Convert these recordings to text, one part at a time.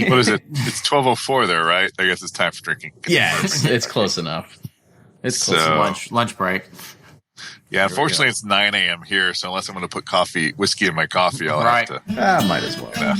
What is it? It's 12:04 there, right? I guess it's time for drinking. Yeah, it's close enough. It's close enough. Lunch break. Yeah, unfortunately, it's 9 a.m. here, so unless I'm going to put whiskey in my coffee, I'll have to. Might as well. Yeah.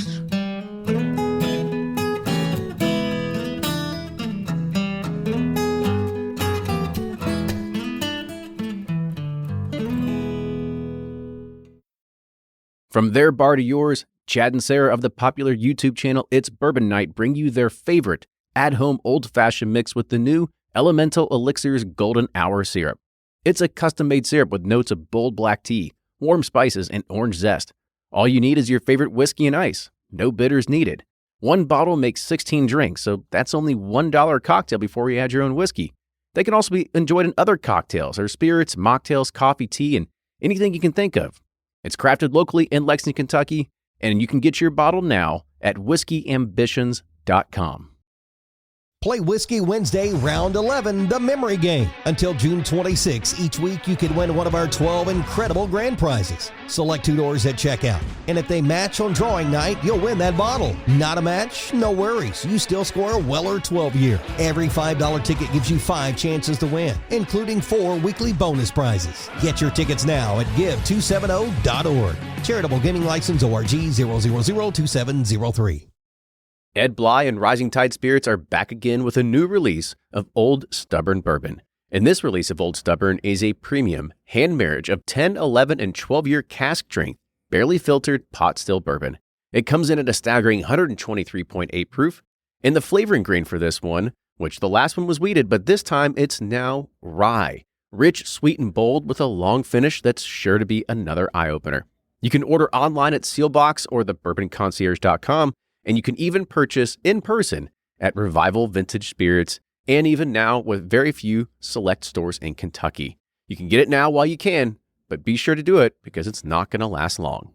From their bar to yours, Chad and Sarah of the popular YouTube channel It's Bourbon Night bring you their favorite at-home old-fashioned mix with the new Elemental Elixir's Golden Hour Syrup. It's a custom-made syrup with notes of bold black tea, warm spices, and orange zest. All you need is your favorite whiskey and ice. No bitters needed. One bottle makes 16 drinks, so that's only $1 a cocktail before you add your own whiskey. They can also be enjoyed in other cocktails or spirits, mocktails, coffee, tea, and anything you can think of. It's crafted locally in Lexington, Kentucky, and you can get your bottle now at whiskeyambitions.com. Play Whiskey Wednesday, Round 11, the memory game. Until June 26, each week you can win one of our 12 incredible grand prizes. Select 2 doors at checkout, and if they match on drawing night, you'll win that bottle. Not a match? No worries. You still score a Weller 12-year. Every $5 ticket gives you 5 chances to win, including 4 weekly bonus prizes. Get your tickets now at give270.org. Charitable Gaming License ORG 0002703. Ed Bly and Rising Tide Spirits are back again with a new release of Old Stubborn Bourbon. And this release of Old Stubborn is a premium hand marriage of 10, 11, and 12-year cask strength, barely filtered pot still bourbon. It comes in at a staggering 123.8 proof. And the flavoring grain for this one, which the last one was wheated, but this time it's now rye. Rich, sweet, and bold with a long finish that's sure to be another eye-opener. You can order online at Sealbox or thebourbonconcierge.com. And you can even purchase in person at Revival Vintage Spirits, and even now with very few select stores in Kentucky. You can get it now while you can, but be sure to do it because it's not going to last long.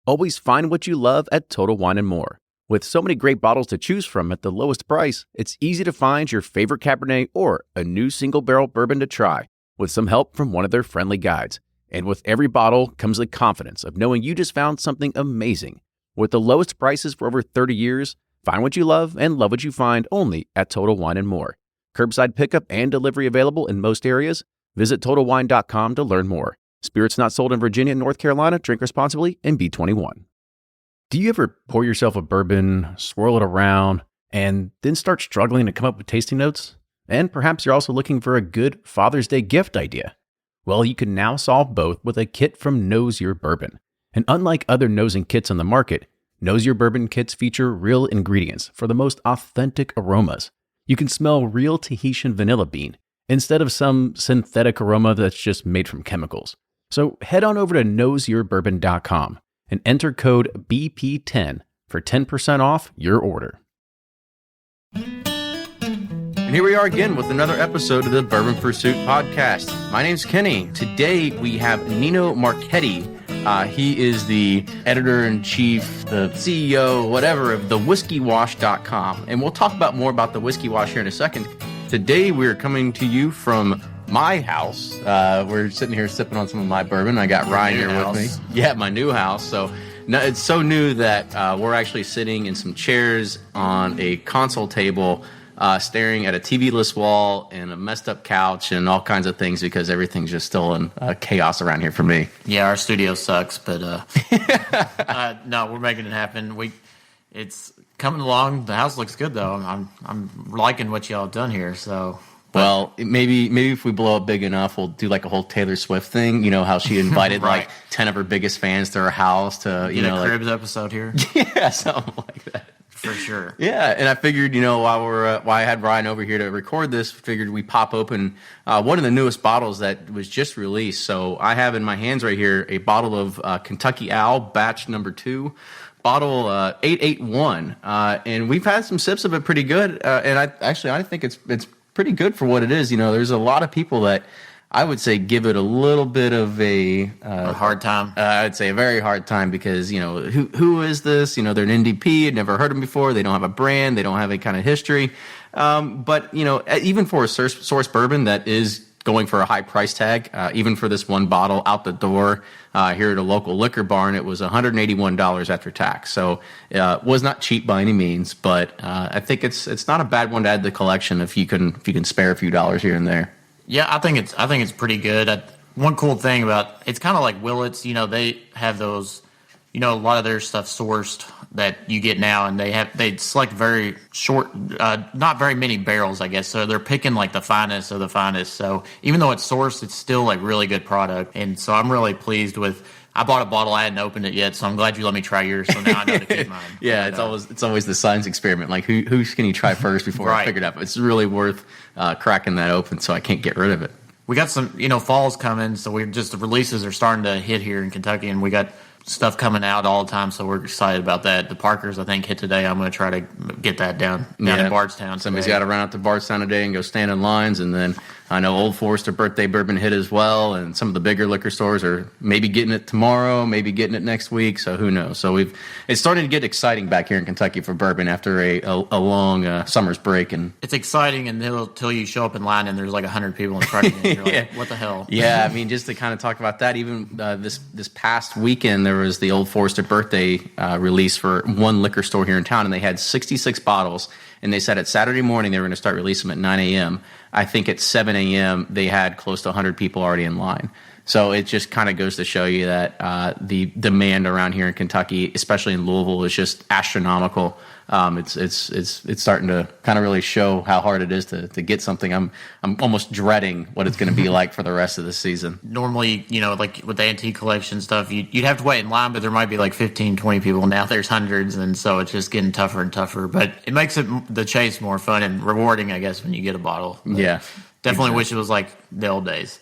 Always find what you love at Total Wine & More. With so many great bottles to choose from at the lowest price, it's easy to find your favorite Cabernet or a new single barrel bourbon to try with some help from one of their friendly guides. And with every bottle comes the confidence of knowing you just found something amazing. With the lowest prices for over 30 years, find what you love and love what you find only at Total Wine & More. Curbside pickup and delivery available in most areas. Visit TotalWine.com to learn more. Spirits not sold in Virginia and North Carolina. Drink responsibly and be 21. Do you ever pour yourself a bourbon, swirl it around, and then start struggling to come up with tasting notes? And perhaps you're also looking for a good Father's Day gift idea. Well, you can now solve both with a kit from Knows Your Bourbon. And unlike other nosing kits on the market, Knows Your Bourbon kits feature real ingredients for the most authentic aromas. You can smell real Tahitian vanilla bean instead of some synthetic aroma that's just made from chemicals. So head on over to knowsyourbourbon.com and enter code BP10 for 10% off your order. And here we are again with another episode of the Bourbon Pursuit podcast. My name's Kenny. Today we have Nino Marchetti. He is the editor-in-chief, the CEO, whatever, of thewhiskeywash.com. And we'll talk about more about the Whiskey Wash here in a second. Today we're coming to you from my house. We're sitting here sipping on some of my bourbon. I got Ryan here with me. Yeah, my new house. So no, it's so new that we're actually sitting in some chairs on a console table, staring at a TV-less wall and a messed up couch and all kinds of things because everything's just still in chaos around here for me. Yeah, our studio sucks, but no, we're making it happen. It's coming along. The house looks good though. I'm liking what y'all have done here. So, well, maybe if we blow up big enough, we'll do like a whole Taylor Swift thing. You know how she invited right. like 10 of her biggest fans to her house to a Cribs episode here. Yeah, something like that. For sure. Yeah, and I figured, while I had Ryan over here to record this, figured we pop open one of the newest bottles that was just released. So I have in my hands right here a bottle of Kentucky Owl, batch number 2, bottle 881, and we've had some sips of it pretty good. And I think it's pretty good for what it is. There's a lot of people that I would say give it a little bit of a hard time. I'd say a very hard time because, who is this? They're an NDP. I'd never heard them before. They don't have a brand. They don't have any kind of history. But, even for a source bourbon that is going for a high price tag. Even for this one bottle out the door here at a local liquor barn, it was $181 after tax. So was not cheap by any means, but I think it's not a bad one to add to the collection if you can spare a few dollars here and there. Yeah, I think it's pretty good. One cool thing about it's kind of like Willett's. They have those. A lot of their stuff sourced that you get now, and they select very short, not very many barrels, I guess. So they're picking like the finest of the finest. So even though it's sourced, it's still like really good product. And so I'm really pleased with. I bought a bottle, I hadn't opened it yet, so I'm glad you let me try yours. So now I know to keep mine. Yeah, it's always the science experiment. Like who can you try first before I figure it out? It's really worth cracking that open, so I can't get rid of it. We got some, fall's coming, so the releases are starting to hit here in Kentucky, and we got stuff coming out all the time, so we're excited about that. The Parkers, I think, hit today. I'm going to try to get that down in Bardstown. Somebody's got to run out to Bardstown today and go stand in lines, and then I know Old Forester Birthday Bourbon hit as well, and some of the bigger liquor stores are maybe getting it tomorrow, maybe getting it next week, so who knows. So it's starting to get exciting back here in Kentucky for bourbon after a long summer's break. And it's exciting until you show up in line and there's like 100 people in front of you, and you're like, what the hell? Yeah, I mean, just to kind of talk about that, even this past weekend, there was the Old Forester Birthday release for one liquor store here in town, and they had 66 bottles, and they said at Saturday morning they were going to start releasing them at 9 a.m. I think at 7 a.m. they had close to 100 people already in line. So it just kind of goes to show you that the demand around here in Kentucky, especially in Louisville, is just astronomical. It's starting to kind of really show how hard it is to get something. I'm almost dreading what it's going to be like for the rest of the season. Normally, like with the antique collection stuff, you'd have to wait in line, but there might be like 15, 20 people. Now there's hundreds, and so it's just getting tougher and tougher. But it makes the chase more fun and rewarding, I guess, when you get a bottle. But yeah. Definitely wish it was like the old days.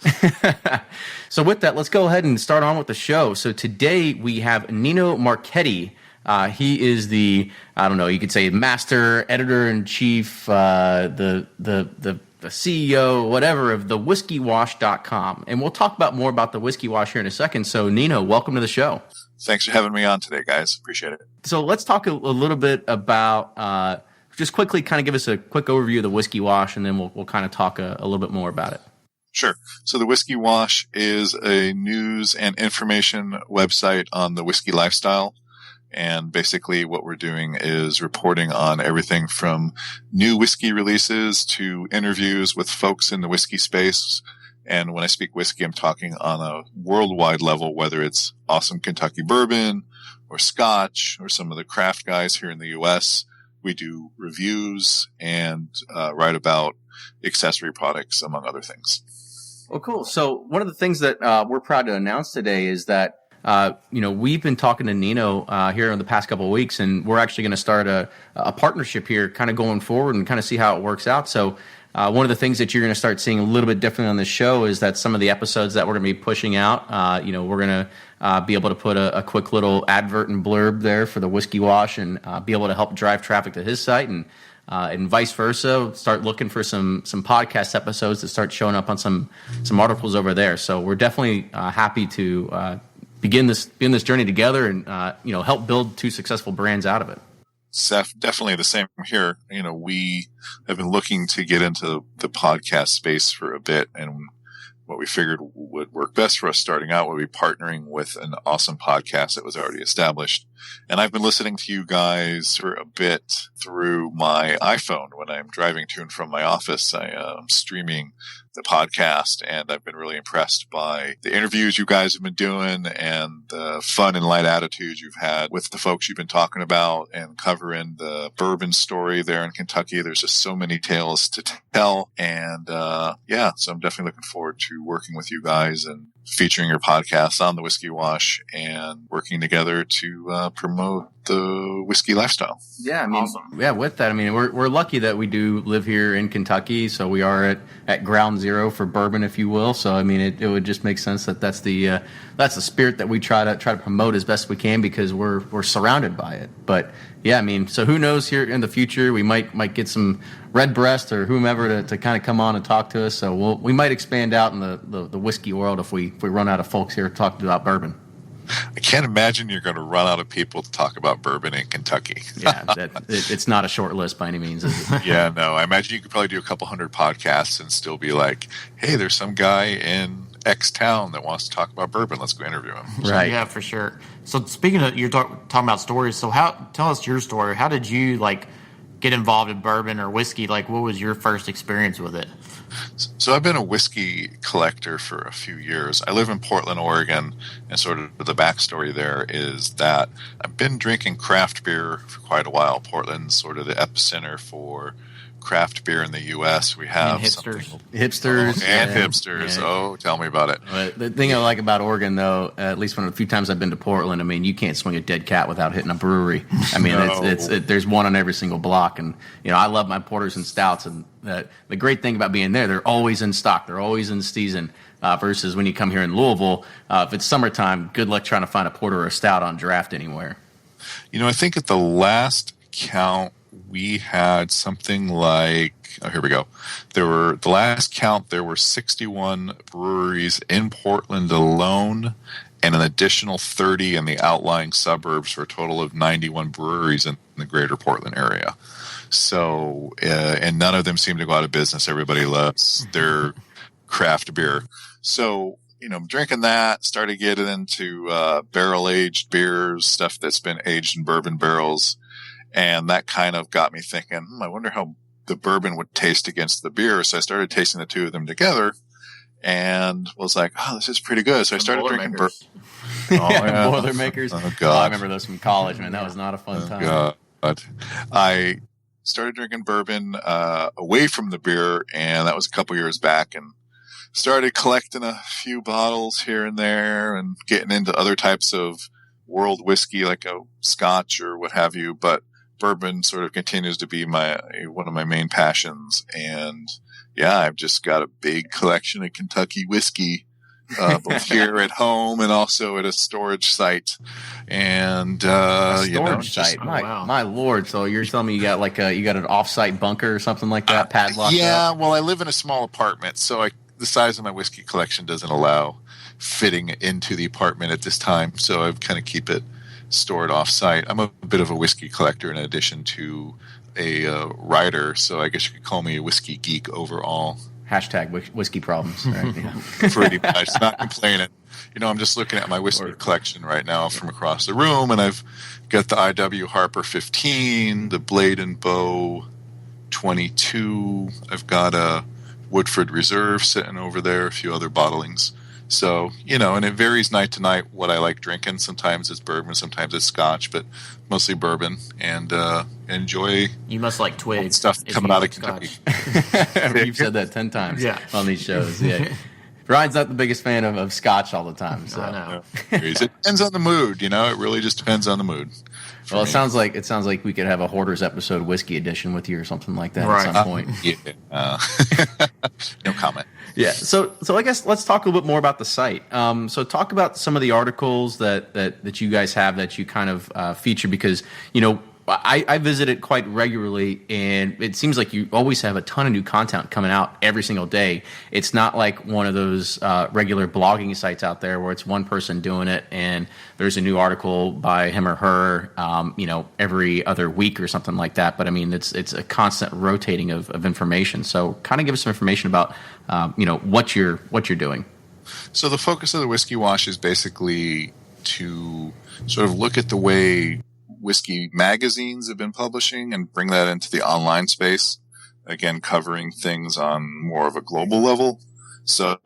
So with that, let's go ahead and start on with the show. So today we have Nino Marchetti. He is the, you could say master editor-in-chief, the CEO, whatever, of the whiskeywash.com. And we'll talk more about the Whiskey Wash here in a second. So Nino, welcome to the show. Thanks for having me on today, guys. Appreciate it. So let's talk a little bit about, just quickly kind of give us a quick overview of the Whiskey Wash, and then we'll kind of talk a little bit more about it. Sure. So the Whiskey Wash is a news and information website on the whiskey lifestyle. And basically what we're doing is reporting on everything from new whiskey releases to interviews with folks in the whiskey space. And when I speak whiskey, I'm talking on a worldwide level, whether it's awesome Kentucky bourbon or Scotch or some of the craft guys here in the U.S. We do reviews and write about accessory products, among other things. Well, cool. So one of the things that we're proud to announce today is that we've been talking to Nino here in the past couple of weeks, and we're actually going to start a partnership here kind of going forward and kind of see how it works out. So one of the things that you're going to start seeing a little bit differently on this show is that some of the episodes that we're going to be pushing out, we're going to be able to put a quick little advert and blurb there for the Whiskey Wash and be able to help drive traffic to his site, and vice versa. Start looking for some podcast episodes to start showing up on some articles over there. So we're definitely happy to begin this journey together and help build two successful brands out of it. Seth, definitely the same here. We have been looking to get into the podcast space for a bit, and what we figured would work best for us starting out would be partnering with an awesome podcast that was already established. And I've been listening to you guys for a bit through my iPhone when I'm driving to and from my office. I am streaming the podcast, and I've been really impressed by the interviews you guys have been doing and the fun and light attitude you've had with the folks you've been talking about and covering the bourbon story there in Kentucky. There's just so many tales to tell. And so I'm definitely looking forward to working with you guys and featuring your podcast on the Whiskey Wash and working together to promote the whiskey lifestyle. Yeah, I mean, awesome. Yeah, with that, I mean, we're lucky that we do live here in Kentucky, so we are at ground zero for bourbon, if you will. So I mean, it would just make sense that's the spirit that we try to promote as best we can, because we're surrounded by it. But yeah, I mean, so who knows, here in the future we might get some Redbreast or whomever to kind of come on and talk to us. So we might expand out in the whiskey world if we run out of folks here talking about bourbon. I can't imagine you're going to run out of people to talk about bourbon in Kentucky. Yeah, it's not a short list by any means, is it? Yeah, no. I imagine you could probably do a couple hundred podcasts and still be like, hey, there's some guy in X town that wants to talk about bourbon. Let's go interview him. Right. Yeah, for sure. So speaking of, you're talking about stories. So tell us your story. How did you get involved in bourbon or whiskey? What was your first experience with it? So I've been a whiskey collector for a few years. I live in Portland, Oregon, and sort of the backstory there is that I've been drinking craft beer for quite a while. Portland's sort of the epicenter for craft beer in the U.S. We have hipsters. Hipsters. Yeah. Oh, tell me about it. But the thing I like about Oregon, though, at least a few times I've been to Portland, I mean, you can't swing a dead cat without hitting a brewery. I mean, No. there's one on every single block, and I love my porters and stouts. And the great thing about being there, they're always in stock, they're always in season. Versus when you come here in Louisville, if it's summertime, good luck trying to find a porter or a stout on draft anywhere. I think at the last count, we had something like, here we go. There were 61 breweries in Portland alone, and an additional 30 in the outlying suburbs for a total of 91 breweries in the greater Portland area. So, and none of them seem to go out of business. Everybody loves their craft beer. So, drinking that, started getting into barrel-aged beers, stuff that's been aged in bourbon barrels. And that kind of got me thinking, I wonder how the bourbon would taste against the beer. So I started tasting the two of them together and was like, oh, this is pretty good. So I started drinking bourbon. Yeah, Boilermakers. Oh, God. I remember those from college, man. That was not a fun time. God. I started drinking bourbon away from the beer, and that was a couple years back, and started collecting a few bottles here and there and getting into other types of world whiskey like a Scotch or what have you. But bourbon sort of continues to be one of my main passions. And yeah, I've just got a big collection of Kentucky whiskey, both here at home and also at a storage site. And, site. My Lord. So you're telling me you got you got an offsite bunker or something like that, padlocked yeah, up? Well, I live in a small apartment, so the size of my whiskey collection doesn't allow fitting into the apartment at this time. So I kind of keep it stored off-site. I'm a bit of a whiskey collector in addition to a writer, so I guess you could call me a whiskey geek overall. Hashtag whiskey problems. Right? Yeah. Pretty much. Not complaining. I'm just looking at my whiskey collection right now from across the room, and I've got the IW Harper 15, the Blade and Bow 22. I've got a Woodford Reserve sitting over there, a few other bottlings. So, and it varies night to night what I like drinking. Sometimes it's bourbon, sometimes it's Scotch, but mostly bourbon, and enjoy. You must like Twig stuff coming out of Kentucky. You've said that 10 times on these shows. Yeah. Ryan's not the biggest fan of Scotch all the time. So. I know. It depends on the mood, It really just depends on the mood. Well, it sounds like we could have a Hoarders episode whiskey edition with you or something like that right. at some point. No comment. Yeah. So I guess let's talk a little bit more about the site. So talk about some of the articles that you guys have that you kind of feature, because I visit it quite regularly, and it seems like you always have a ton of new content coming out every single day. It's not like one of those regular blogging sites out there where it's one person doing it and there's a new article by him or her, every other week or something like that. But I mean, it's a constant rotating of information. So kind of give us some information about, what you're doing. So the focus of the Whiskey Wash is basically to sort of look at the way whiskey magazines have been publishing and bring that into the online space, again, covering things on more of a global level. So,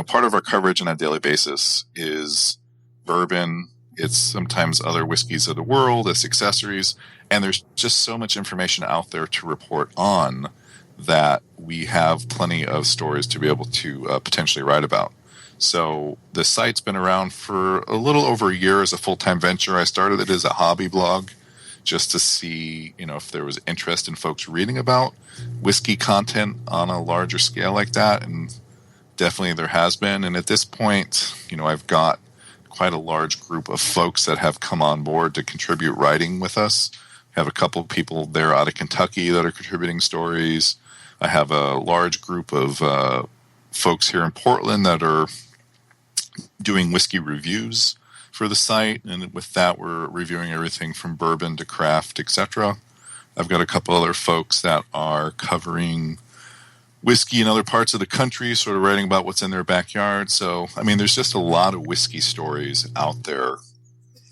part of our coverage on a daily basis is bourbon. It's sometimes other whiskeys of the world, it's accessories, and there's just so much information out there to report on that we have plenty of stories to be able to potentially write about. So the site's been around for a little over a year as a full-time venture. I started it as a hobby blog just to see, if there was interest in folks reading about whiskey content on a larger scale like that. And definitely there has been. And at this point, I've got quite a large group of folks that have come on board to contribute writing with us. I have a couple of people there out of Kentucky that are contributing stories. I have a large group of folks here in Portland that are doing whiskey reviews for the site. And with that, we're reviewing everything from bourbon to craft, etc. I've got a couple other folks that are covering whiskey in other parts of the country, sort of writing about what's in their backyard. So, I mean, there's just a lot of whiskey stories out there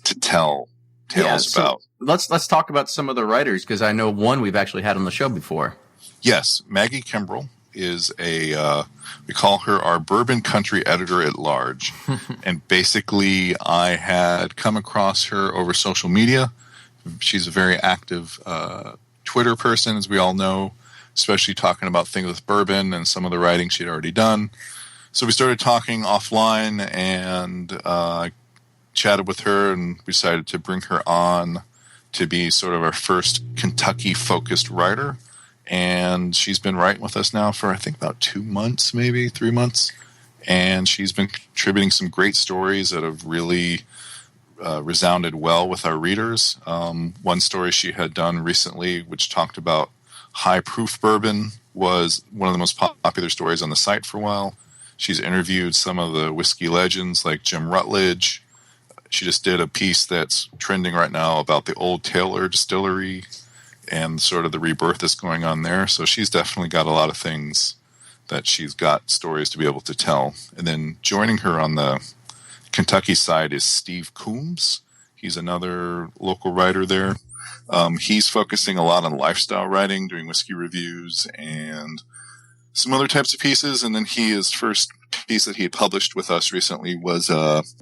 to tell tales about. Let's talk about some of the writers, because I know one we've actually had on the show before. Yes, Maggie Kimbrell is we call her our bourbon country editor at large. And basically, I had come across her over social media. She's a very active Twitter person, as we all know, especially talking about things with bourbon and some of the writing she'd already done. So we started talking offline and chatted with her and decided to bring her on to be sort of our first Kentucky-focused writer. And she's been writing with us now for, I think, about 2 months, maybe 3 months. And she's been contributing some great stories that have really resounded well with our readers. One story she had done recently, which talked about high proof bourbon, was one of the most popular stories on the site for a while. She's interviewed some of the whiskey legends like Jim Rutledge. She just did a piece that's trending right now about the Old Taylor distillery and sort of the rebirth that's going on there. So she's definitely got a lot of things that she's got stories to be able to tell. And then joining her on the Kentucky side is Steve Coombs. He's another local writer there. He's focusing a lot on lifestyle writing, doing whiskey reviews and some other types of pieces. And then his first piece that he had published with us recently was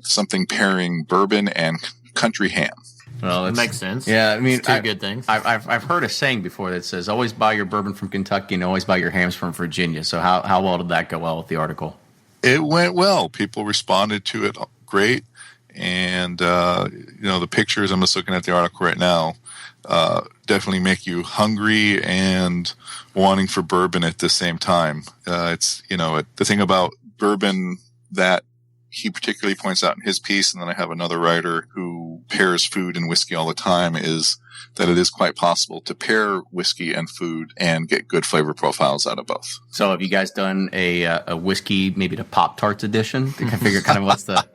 something pairing bourbon and country ham. Well, it makes sense. Yeah, I mean, two good things. I've heard a saying before that says, always buy your bourbon from Kentucky and always buy your hams from Virginia. So how well did that go well with the article? It went well. People responded to it great. And, the pictures, I'm just looking at the article right now, definitely make you hungry and wanting for bourbon at the same time. The thing about bourbon that he particularly points out in his piece, and then I have another writer who pairs food and whiskey all the time, is that it is quite possible to pair whiskey and food and get good flavor profiles out of both. So have you guys done a whiskey, maybe the Pop-Tarts edition? To figure kind of what's the...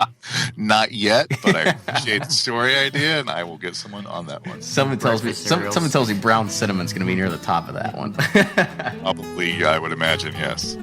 Not yet, but I appreciate the story idea, and I will get someone on that one. Someone tells me brown cinnamon's going to be near the top of that one. Probably, I would imagine, yes.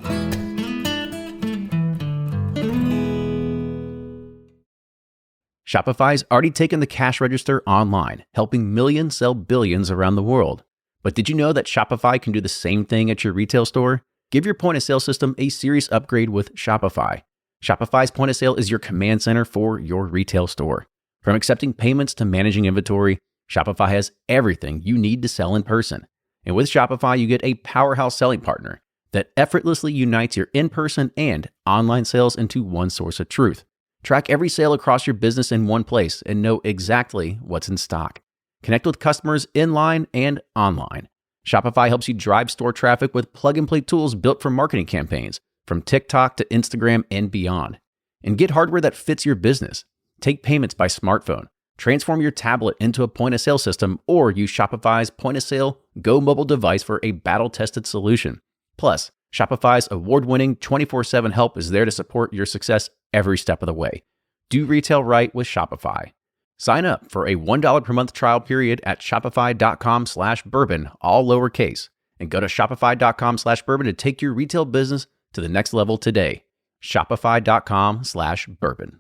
Shopify's already taken the cash register online, helping millions sell billions around the world. But did you know that Shopify can do the same thing at your retail store? Give your point-of-sale system a serious upgrade with Shopify. Shopify's point-of-sale is your command center for your retail store. From accepting payments to managing inventory, Shopify has everything you need to sell in person. And with Shopify, you get a powerhouse selling partner that effortlessly unites your in-person and online sales into one source of truth. Track every sale across your business in one place and know exactly what's in stock. Connect with customers in-line and online. Shopify helps you drive store traffic with plug-and-play tools built for marketing campaigns, from TikTok to Instagram and beyond. And get hardware that fits your business. Take payments by smartphone. Transform your tablet into a point-of-sale system, or use Shopify's point-of-sale Go mobile device for a battle-tested solution. Plus, Shopify's award-winning 24/7 help is there to support your success every step of the way. Do retail right with Shopify. Sign up for a $1 per month trial period at shopify.com/bourbon, all lowercase, and go to shopify.com/bourbon to take your retail business to the next level today. Shopify.com/bourbon.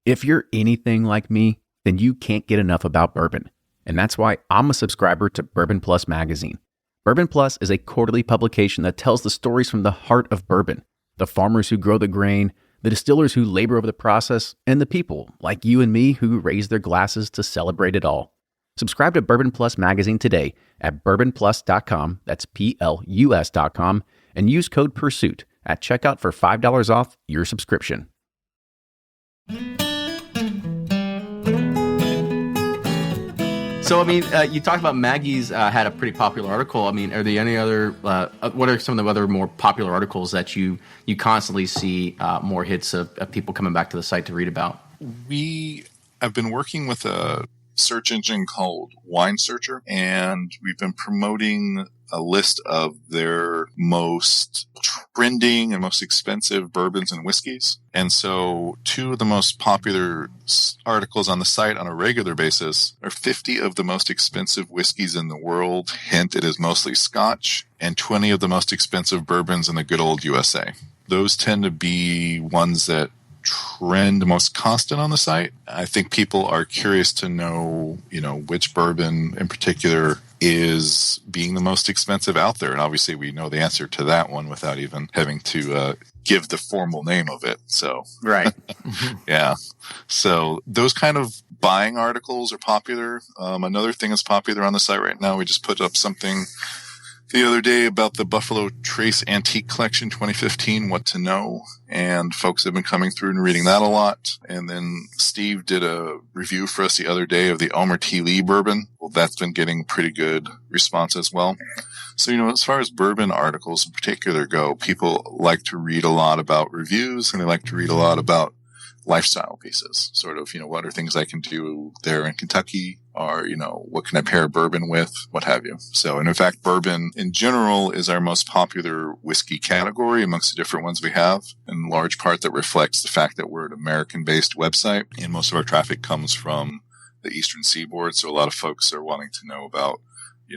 If you're anything like me, then you can't get enough about bourbon. And that's why I'm a subscriber to Bourbon Plus magazine. Bourbon Plus is a quarterly publication that tells the stories from the heart of bourbon, the farmers who grow the grain, the distillers who labor over the process, and the people like you and me who raise their glasses to celebrate it all. Subscribe to Bourbon Plus magazine today at bourbonplus.com, that's PLUS.com, and use code PURSUIT at checkout for $5 off your subscription. So, I mean, you talked about Maggie's had a pretty popular article. I mean, are there any other, what are some of the other more popular articles that you constantly see more hits of people coming back to the site to read about? We have been working with a search engine called Wine Searcher, and we've been promoting a list of their most trending and most expensive bourbons and whiskeys. And so 2 of the most popular articles on the site on a regular basis are 50 of the most expensive whiskeys in the world. Hint, it is mostly Scotch, and 20 of the most expensive bourbons in the good old USA. Those tend to be ones that trend most constant on the site. I think people are curious to know, which bourbon in particular is being the most expensive out there. And obviously we know the answer to that one without even having to give the formal name of it. So, Right. yeah. So those kind of buying articles are popular. Another thing that's popular on the site right now, we just put up something the other day about the Buffalo Trace Antique Collection 2015, what to know. And folks have been coming through and reading that a lot. And then Steve did a review for us the other day of the Elmer T. Lee bourbon. Well, that's been getting pretty good response as well. So, as far as bourbon articles in particular go, people like to read a lot about reviews, and they like to read a lot about lifestyle pieces, sort of, what are things I can do there in Kentucky, or, what can I pair bourbon with, what have you. So, and in fact, bourbon in general is our most popular whiskey category amongst the different ones we have, in large part that reflects the fact that we're an American-based website, and most of our traffic comes from the Eastern Seaboard. So a lot of folks are wanting to know about,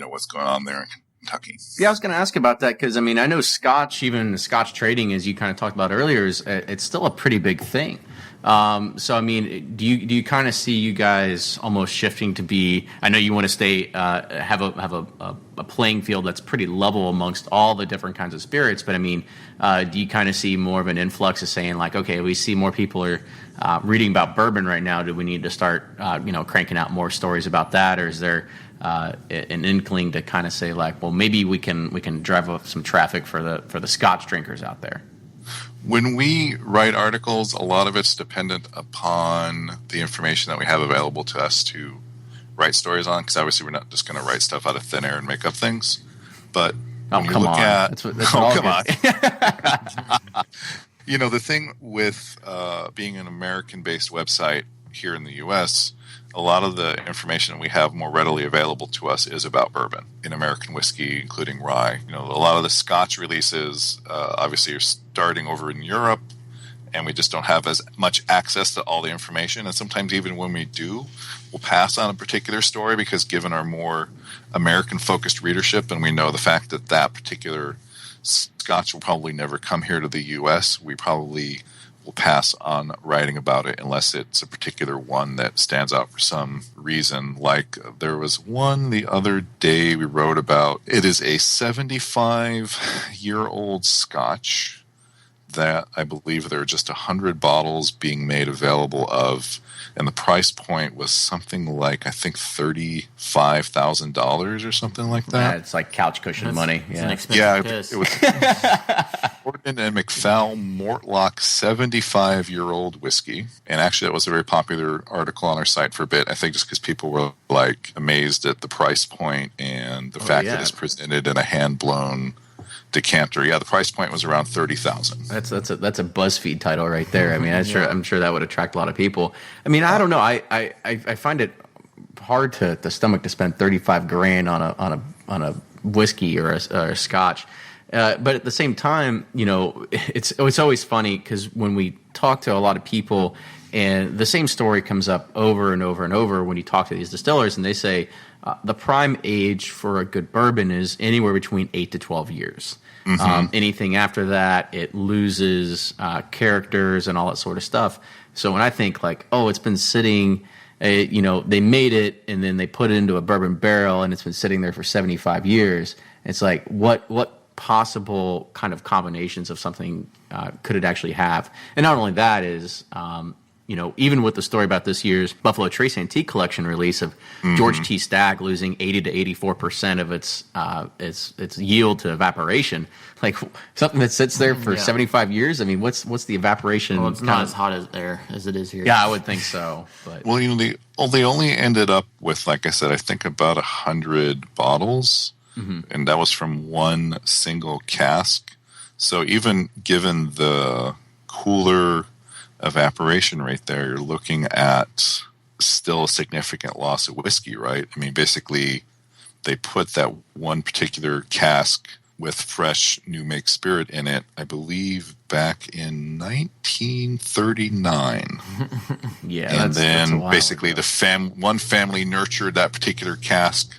what's going on there in Kentucky. Yeah, I was going to ask about that because, I know Scotch, even Scotch trading, as you kind of talked about earlier, it's still a pretty big thing. So, do you kind of see you guys almost shifting to be, I know you want to stay, have a playing field that's pretty level amongst all the different kinds of spirits, but do you kind of see more of an influx of saying like, okay, we see more people are reading about bourbon right now. Do we need to start, cranking out more stories about that? Or is there an inkling to kind of say like, well, maybe we can drive up some traffic for the Scotch drinkers out there? When we write articles, a lot of it's dependent upon the information that we have available to us to write stories on, because obviously we're not just going to write stuff out of thin air and make up things. But when you look at... come on. The thing with being an American-based website here in the U.S., a lot of the information that we have more readily available to us is about bourbon in American whiskey, including rye. A lot of the Scotch releases obviously are starting over in Europe, and we just don't have as much access to all the information. And sometimes even when we do, we'll pass on a particular story because given our more American-focused readership, and we know the fact that that particular Scotch will probably never come here to the U.S., we probably will pass on writing about it unless it's a particular one that stands out for some reason. Like there was one the other day we wrote about. It is a 75-year-old Scotch that I believe there are just 100 bottles being made available of, and the price point was something like, I think, $35,000 or something like that. Yeah, it's like couch cushion money. It's an expensive piss. It was Bourbon and McFall Mortlock 75-year-old whiskey. And actually, that was a very popular article on our site for a bit. I think just because people were like amazed at the price point and the fact that it's presented in a hand-blown decanter. Yeah, the price point was around $30,000. That's a BuzzFeed title right there. I'm sure that would attract a lot of people. I don't know. I find it hard to stomach to spend $35,000 on a whiskey or a Scotch. But at the same time, it's always funny because when we talk to a lot of people, and the same story comes up over and over and over when you talk to these distillers, and they say the prime age for a good bourbon is anywhere between 8 to 12 years. Mm-hmm. Anything after that, it loses characters and all that sort of stuff. So when I think like, oh, it's been sitting, they made it and then they put it into a bourbon barrel and it's been sitting there for 75 years. It's like, what possible kind of combinations of something could it actually have? And not only that is, even with the story about this year's Buffalo Trace Antique Collection release of George T. Stagg losing 80 to 84% of its yield to evaporation, like something that sits there for 75 years. What's the evaporation? Well, it's not as hot as there as it is here. Yeah, I would think so. But well, they only ended up with, like I said, I think about 100 bottles, and that was from one single cask. So even given the cooler evaporation rate there, you're looking at still a significant loss of whiskey, right? Basically, they put that one particular cask with fresh new make spirit in it, I believe back in 1939. Yeah, and that's a then while basically ago. one family nurtured that particular cask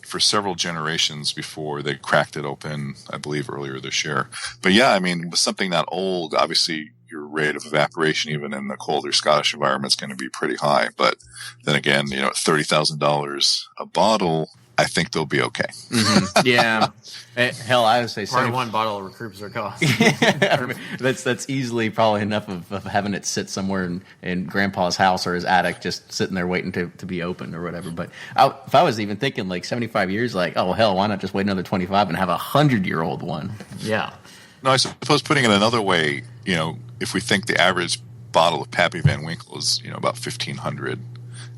for several generations before they cracked it open, I believe earlier this year. But yeah, I mean, with something that old, obviously your rate of evaporation, even in the colder Scottish environment, is going to be pretty high. But then again, you know, at $30,000 a bottle, I think they'll be okay. Mm-hmm. Yeah. Hell, I would say Part of one bottle recoups their cost. I mean, that's easily probably enough of having it sit somewhere in Grandpa's house or his attic, just sitting there waiting to be opened or whatever. But if I was even thinking like 75 years, like, oh, hell, why not just wait another 25 and have a 100-year-old one? Yeah. No, I suppose putting it another way, you know, if we think the average bottle of Pappy Van Winkle is, you know, about 1,500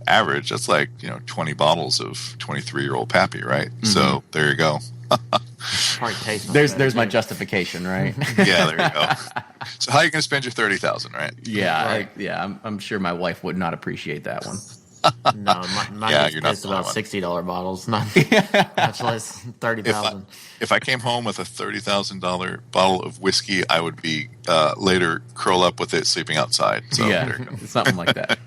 average, that's like, you know, 20 bottles of 23-year-old Pappy, right? Mm-hmm. So there you go. Probably tastes there's my justification, right? Yeah, there you go. So how are you going to spend your $30,000, right? Yeah, right. I'm sure my wife would not appreciate that one. No, mine you're tastes not about $60 bottles, not much less $30,000. If I came home with a $30,000 bottle of whiskey, I would be later curl up with it sleeping outside. So yeah, something like that.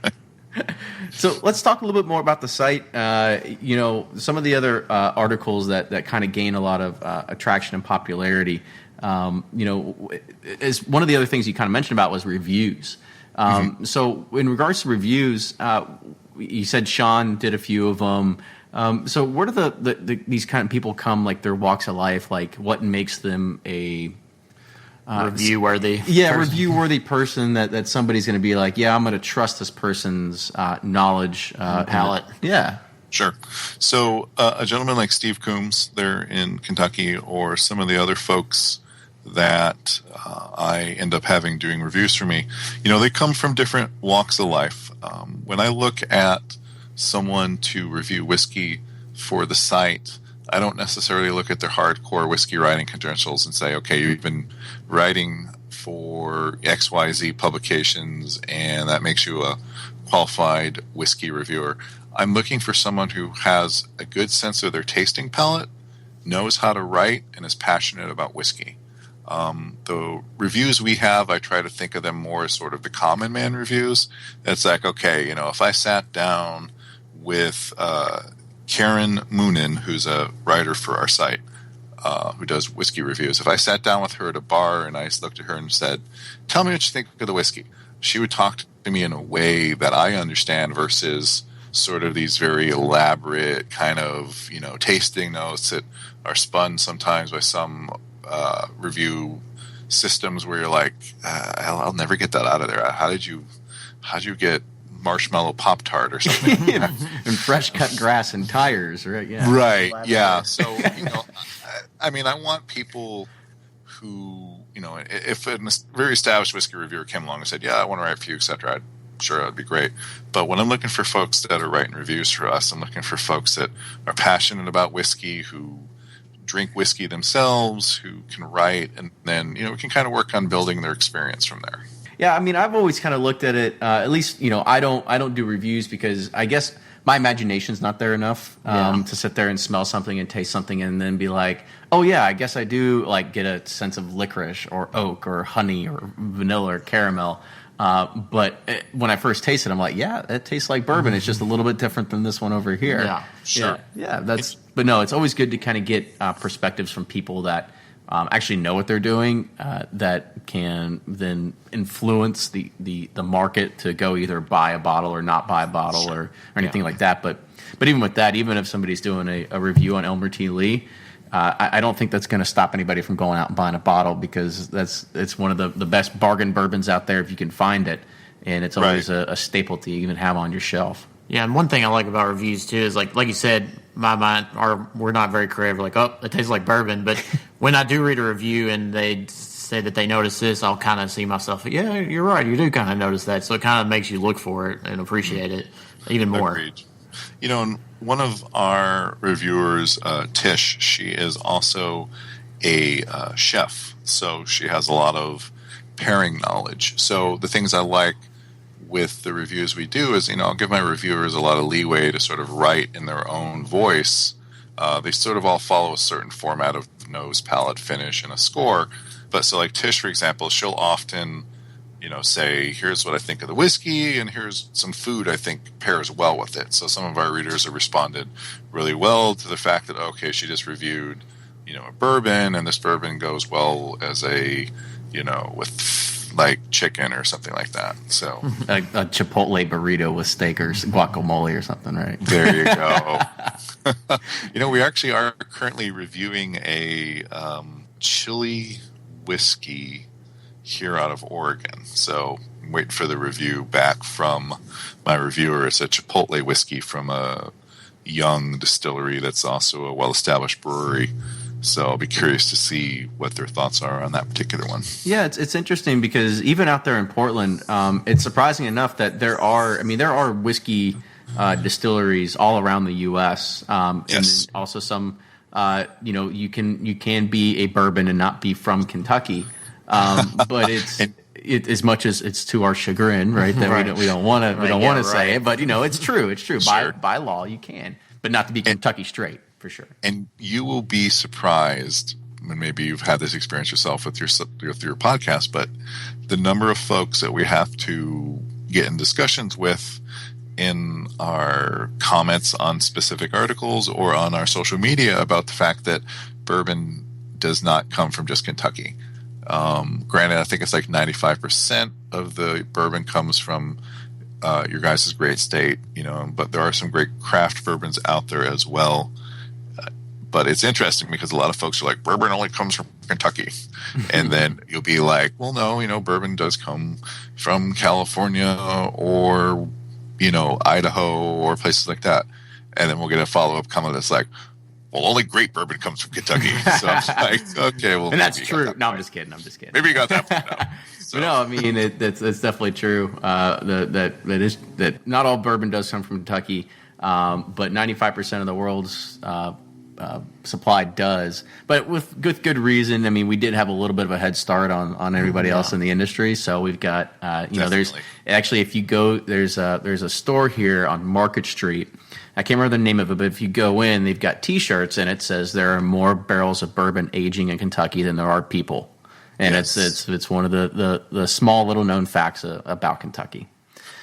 So let's talk a little bit more about the site. You know, some of the other articles that kind of gain a lot of attraction and popularity. You know, is one of the other things you kind of mentioned about was reviews. So in regards to reviews, you said Sean did a few of them. So where do these kind of people come, like their walks of life, like what makes them a review worthy? Yeah, review worthy person that somebody's going to be like, yeah, I'm going to trust this person's knowledge, palate. Yeah. Sure. So a gentleman like Steve Coombs there in Kentucky, or some of the other folks that I end up having doing reviews for me, you know, they come from different walks of life. When I look at someone to review whiskey for the site, I don't necessarily look at their hardcore whiskey writing credentials and say, okay, you've been writing for XYZ publications and that makes you a qualified whiskey reviewer. I'm looking for someone who has a good sense of their tasting palate, knows how to write, and is passionate about whiskey. The reviews we have, I try to think of them more as sort of the common man reviews. It's like, okay, you know, if I sat down with Karen Moonen, who's a writer for our site, who does whiskey reviews. If I sat down with her at a bar and I looked at her and said, tell me what you think of the whiskey, she would talk to me in a way that I understand versus sort of these very elaborate kind of, you know, tasting notes that are spun sometimes by some review systems where you're like, I'll never get that out of there. How'd you get marshmallow Pop-Tart or something? And fresh cut grass and tires, right? Yeah. Right. Yeah. So, you know, I mean, I want people who, you know, if a very established whiskey reviewer came along and said, yeah, I want to write for you, etc., sure, that'd be great. But when I'm looking for folks that are writing reviews for us, I'm looking for folks that are passionate about whiskey, who drink whiskey themselves, who can write, and then, you know, we can kind of work on building their experience from there. Yeah, I mean, I've always kind of looked at it. At least, you know, I don't do reviews because I guess my imagination's not there enough to sit there and smell something and taste something and then be like, oh yeah, I guess I do like get a sense of licorice or oak or honey or vanilla or caramel. But when I first tasted it, I'm like, yeah, it tastes like bourbon. It's just a little bit different than this one over here. Yeah, sure. Yeah, but no, it's always good to kind of get perspectives from people that actually know what they're doing, that can then influence the market to go either buy a bottle or not buy a bottle or anything like that. But even with that, even if somebody's doing a review on Elmer T. Lee, I don't think that's going to stop anybody from going out and buying a bottle, because it's one of the best bargain bourbons out there if you can find it, and it's always a staple to even have on your shelf. Yeah, and one thing I like about reviews too is like you said, we're not very creative. Like, oh, it tastes like bourbon. But when I do read a review and they say that they notice this, I'll kind of see myself. Yeah, you're right. You do kind of notice that, so it kind of makes you look for it and appreciate it even more. Agreed. You know, one of our reviewers, Tish, she is also a chef, so she has a lot of pairing knowledge. So the things I like with the reviews we do is, you know, I'll give my reviewers a lot of leeway to sort of write in their own voice. They sort of all follow a certain format of nose, palate, finish, and a score. But so like Tish, for example, she'll often, say, here's what I think of the whiskey, and here's some food I think pairs well with it. So some of our readers have responded really well to the fact that, okay, she just reviewed, a bourbon, and this bourbon goes well as a, with like chicken or something like that. So a Chipotle burrito with steak or guacamole or something, right? There you go. We actually are currently reviewing a chili whiskey here out of Oregon. So I'm waiting for the review back from my reviewer. It's a Chipotle whiskey from a young distillery that's also a well-established brewery. So I'll be curious to see what their thoughts are on that particular one. Yeah, it's interesting because even out there in Portland, it's surprising enough that there are whiskey distilleries all around the U.S. Yes. And also some, you can be a bourbon and not be from Kentucky, but it's as much as it's to our chagrin, right? That right. we don't want to say it, but it's true. It's true. Sure. By law, you can, but not to be Kentucky straight. For sure. And you will be surprised, and maybe you've had this experience yourself with your podcast, but the number of folks that we have to get in discussions with in our comments on specific articles or on our social media about the fact that bourbon does not come from just Kentucky. Granted, I think it's like 95% of the bourbon comes from your guys' great state, but there are some great craft bourbons out there as well. But it's interesting because a lot of folks are like, bourbon only comes from Kentucky. And then you'll be like, well, no, bourbon does come from California or, Idaho or places like that. And then we'll get a follow-up comment that's like, well, only great bourbon comes from Kentucky. So I'm like, okay, well. And that's true. No, I'm just kidding. Maybe you got that one now. So. No, I mean, it's definitely true that not all bourbon does come from Kentucky, but 95% of the world's supply does, but with good reason. I mean, we did have a little bit of a head start on everybody else in the industry. So we've got, there's actually, if you go, there's a store here on Market Street. I can't remember the name of it, but if you go in, they've got T-shirts and it says there are more barrels of bourbon aging in Kentucky than there are people. And yes. it's one of the small little known facts about Kentucky.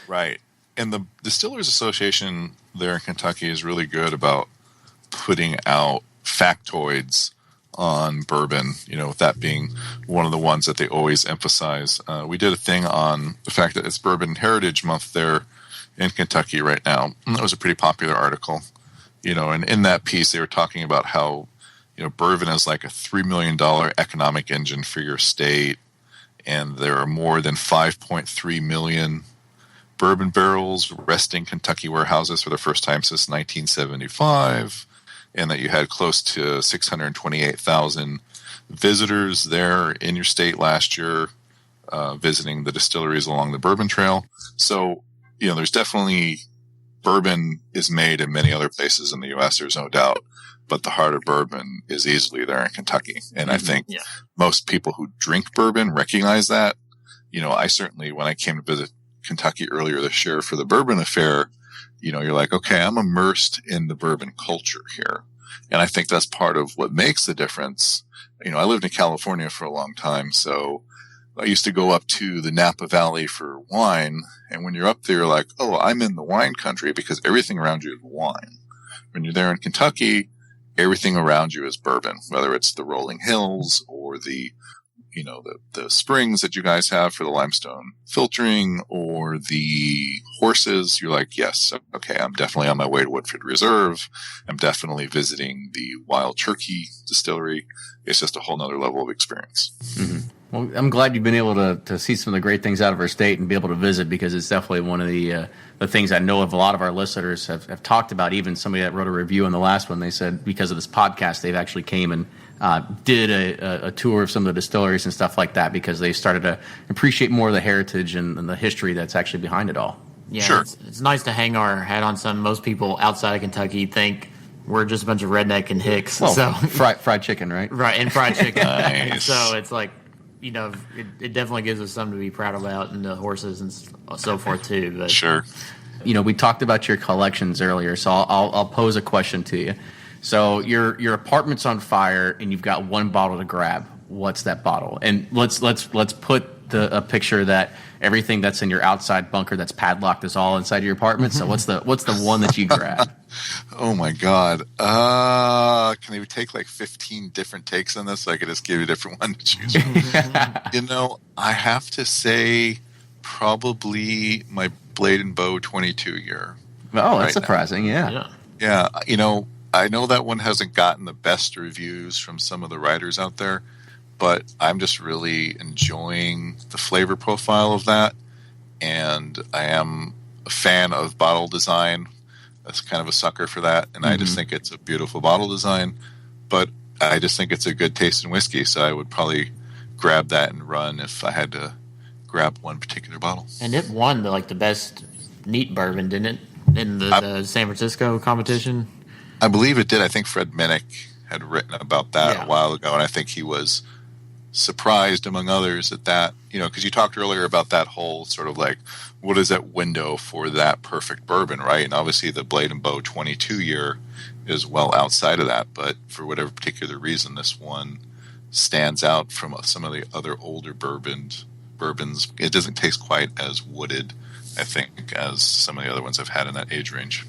Right. And the Distillers Association there in Kentucky is really good about putting out factoids on bourbon, with that being one of the ones that they always emphasize. We did a thing on the fact that it's Bourbon Heritage Month there in Kentucky right now. And that was a pretty popular article, and in that piece they were talking about how, bourbon is like a $3 million economic engine for your state, and there are more than 5.3 million bourbon barrels resting Kentucky warehouses for the first time since 1975. And that you had close to 628,000 visitors there in your state last year, visiting the distilleries along the Bourbon Trail. So, there's definitely bourbon is made in many other places in the U.S., there's no doubt, but the heart of bourbon is easily there in Kentucky. And I think most people who drink bourbon recognize that. I certainly, when I came to visit Kentucky earlier this year for the Bourbon Affair, you're like, okay, I'm immersed in the bourbon culture here. And I think that's part of what makes the difference. I lived in California for a long time, so I used to go up to the Napa Valley for wine. And when you're up there, you're like, oh, I'm in the wine country because everything around you is wine. When you're there in Kentucky, everything around you is bourbon, whether it's the rolling hills or the springs that you guys have for the limestone filtering or the horses. You're like, yes, okay, I'm definitely on my way to Woodford Reserve. I'm definitely visiting the Wild Turkey Distillery. It's just a whole nother level of experience. Mm-hmm. Well, I'm glad you've been able to see some of the great things out of our state and be able to visit, because it's definitely one of the things I know of a lot of our listeners have talked about. Even somebody that wrote a review on the last one, they said because of this podcast, they've actually came and did a tour of some of the distilleries and stuff like that, because they started to appreciate more of the heritage and the history that's actually behind it all. Yeah, sure. It's nice to hang our hat on something. Most people outside of Kentucky think we're just a bunch of redneck and hicks. Well, so fried chicken, right? Right, and fried chicken. Nice. So it's like, it definitely gives us something to be proud about, and the horses and so forth too. But sure. We talked about your collections earlier, so I'll pose a question to you. So your apartment's on fire and you've got one bottle to grab. What's that bottle? And let's put a picture that everything that's in your outside bunker that's padlocked is all inside your apartment. So what's the one that you grab? Oh my God. Can we take like 15 different takes on this so I could just give you a different one to choose from? I have to say probably my Blade and Bow 22 year. Oh, that's surprising. Yeah. Yeah. I know that one hasn't gotten the best reviews from some of the writers out there, but I'm just really enjoying the flavor profile of that. And I am a fan of bottle design. That's kind of a sucker for that. And I just think it's a beautiful bottle design, but I just think it's a good taste in whiskey. So I would probably grab that and run if I had to grab one particular bottle. And it won the best neat bourbon, didn't it? In the San Francisco competition? I believe it did. I think Fred Minnick had written about that a while ago, and I think he was surprised, among others, at that, because you talked earlier about that whole sort of like, what is that window for that perfect bourbon, right? And obviously the Blade and Bow 22 year is well outside of that, but for whatever particular reason, this one stands out from some of the other older bourbons. It doesn't taste quite as wooded, I think, as some of the other ones I've had in that age range.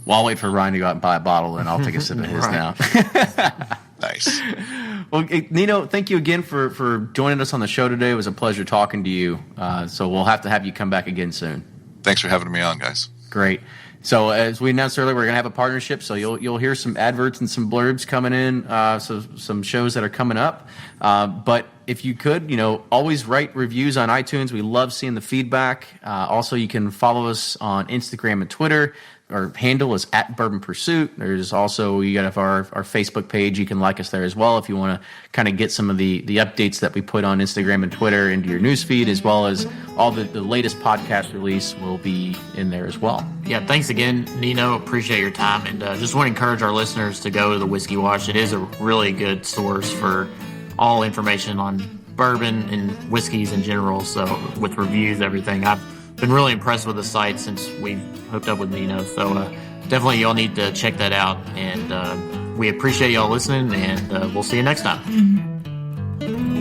Well, I'll wait for Ryan to go out and buy a bottle, and I'll take a sip of his now. Nice. Well, Nino, thank you again for joining us on the show today. It was a pleasure talking to you. So we'll have to have you come back again soon. Thanks for having me on, guys. Great. So as we announced earlier, we're going to have a partnership. So you'll hear some adverts and some blurbs coming in, so some shows that are coming up. But if you could, always write reviews on iTunes. We love seeing the feedback. Also, you can follow us on Instagram and Twitter. Our handle is @BourbonPursuit. There's also, you got our Facebook page. You can like us there as well if you want to kind of get some of the updates that we put on Instagram and Twitter into your newsfeed, as well as all the latest podcast release will be in there as well. Yeah, thanks again, Nino. Appreciate your time. And just want to encourage our listeners to go to the Whiskey Watch. It is a really good source for all information on bourbon and whiskeys in general. So with reviews, everything. I've been really impressed with the site since we hooked up with Nino. So definitely y'all need to check that out. And we appreciate y'all listening, and we'll see you next time.